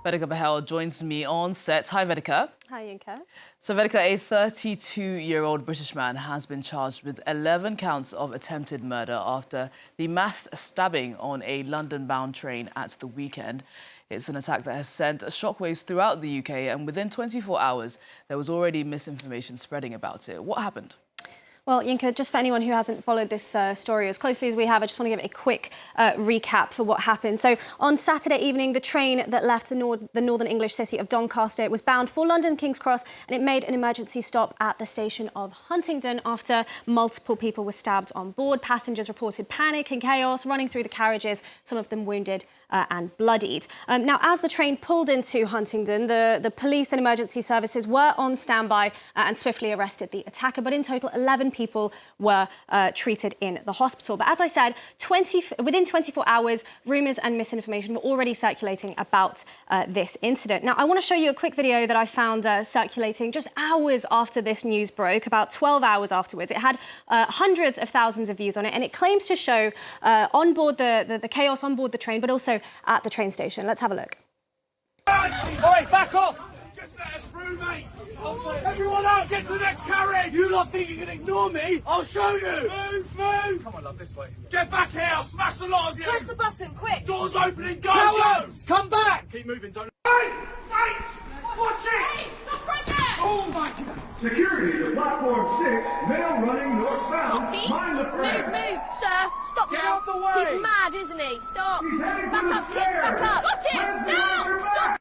Vedika Bahl joins me on set. Hi, Vedika. Hi, Yinka. So, Vedika, a 32-year-old British man has been charged with 11 counts of attempted murder after the mass stabbing on a London-bound train at the weekend. It's an attack that has sent shockwaves throughout the UK, and within 24 hours, there was already misinformation spreading about it. What happened? Well, Yinka, just for anyone who hasn't followed this story as closely as we have, I just want to give a quick recap for what happened. So on Saturday evening, the train that left the northern English city of Doncaster was bound for London King's Cross, and it made an emergency stop at the station of Huntingdon after multiple people were stabbed on board. Passengers reported panic and chaos running through the carriages, some of them wounded and bloodied. Now, as the train pulled into Huntingdon, the police and emergency services were on standby and swiftly arrested the attacker. But in total, 11 people were treated in the hospital. But as I said, within 24 hours, rumours and misinformation were already circulating about this incident. Now, I want to show you a quick video that I found circulating just hours after this news broke, about 12 hours afterwards. It had hundreds of thousands of views on it, and it claims to show on board the chaos on board the train, but also at the train station. Let's have a look. Oi, back off! Just let us through, mate! Everyone out, get to the next carriage! You lot think you can ignore me? I'll show you! Move! Come on, love, this way. Get back here, I'll smash the lot of you! Press the button, quick! Doors opening, go! Cowards! Come back! Keep moving, don't... Hey! Mate! Watch it! Hey, stop right there! Oh my God! Security to platform 6, mail running northbound. Copy. Mind the threat. Move, sir. Stop Get now. out the way. He's mad, isn't he? Stop. heading Back for up, the kids, stairs. back up. Got him. Down. Stop.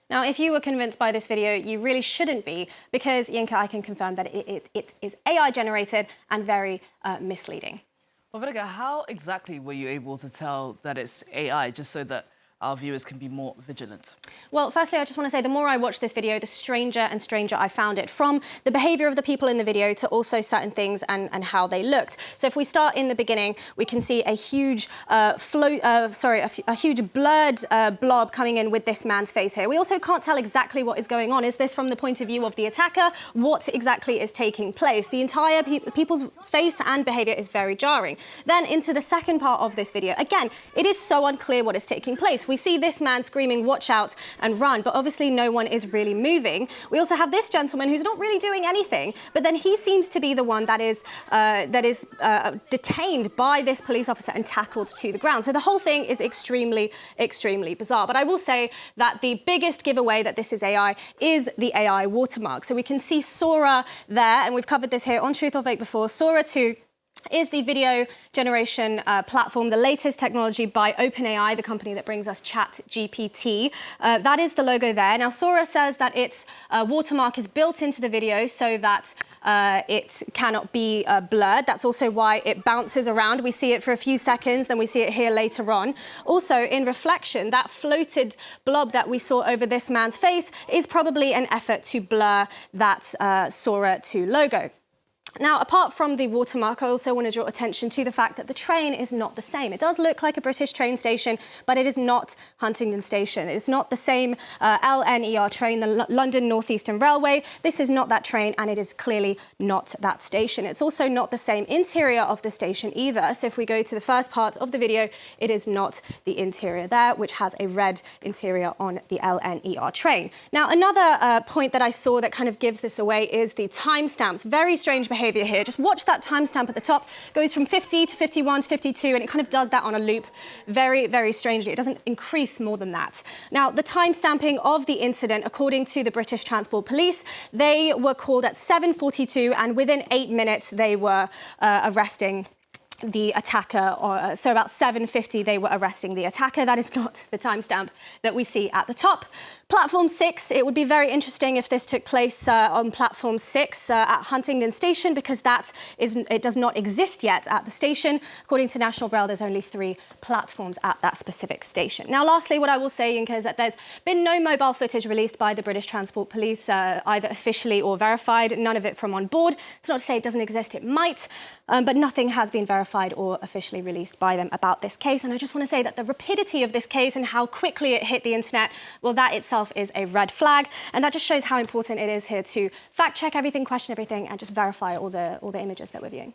Now, if you were convinced by this video, you really shouldn't be, because, Yinka, I can confirm that it is AI generated and very misleading. Well, Vedika, how exactly were you able to tell that it's AI, just so that our viewers can be more vigilant? Well, firstly, I just want to say the more I watched this video, the stranger and stranger I found it, from the behaviour of the people in the video to also certain things and how they looked. So if we start in the beginning, we can see a huge a huge blurred blob coming in with this man's face here. We also can't tell exactly what is going on. Is this from the point of view of the attacker? What exactly is taking place? The entire people's face and behaviour is very jarring. Then into the second part of this video, again, it is so unclear what is taking place. We see this man screaming, "Watch out," and run, but obviously no one is really moving. We also have this gentleman who's not really doing anything, but then he seems to be the one that is detained by this police officer and tackled to the ground. So the whole thing is extremely, extremely bizarre. But I will say that the biggest giveaway that this is AI is the AI watermark. So we can see Sora there, and we've covered this here on Truth or Fake before. Sora 2 is the video generation platform, the latest technology by OpenAI, the company that brings us ChatGPT. That is the logo there. Now, Sora says that its watermark is built into the video so that it cannot be blurred. That's also why it bounces around. We see it for a few seconds, then we see it here later on. Also, in reflection, that floated blob that we saw over this man's face is probably an effort to blur that Sora 2 logo. Now, apart from the watermark, I also want to draw attention to the fact that the train is not the same. It does look like a British train station, but it is not Huntingdon Station. It's not the same LNER train, the London North Eastern Railway. This is not that train, and it is clearly not that station. It's also not the same interior of the station either. So if we go to the first part of the video, it is not the interior there, which has a red interior on the LNER train. Now, another point that I saw that kind of gives this away is the timestamps. Very strange behaviour here. Just watch that timestamp at the top. Goes from 50 to 51 to 52, and it kind of does that on a loop very, very strangely. It doesn't increase more than that. Now, the timestamping of the incident, according to the British Transport Police, they were called at 7:42, and within 8 minutes, they were arresting the attacker, so about 7:50 they were arresting the attacker. That is not the timestamp that we see at the top. Platform 6, it would be very interesting if this took place on Platform 6 at Huntingdon Station, because it does not exist yet at the station. According to National Rail, there's only 3 platforms at that specific station. Now, lastly, what I will say, Yinka, is that there's been no mobile footage released by the British Transport Police, either officially or verified, none of it from on board. It's not to say it doesn't exist, it might, but nothing has been verified or officially released by them about this case. And I just want to say that the rapidity of this case and how quickly it hit the internet, well, that itself is a red flag, and that just shows how important it is here to fact check everything, question everything, and just verify all the images that we're viewing.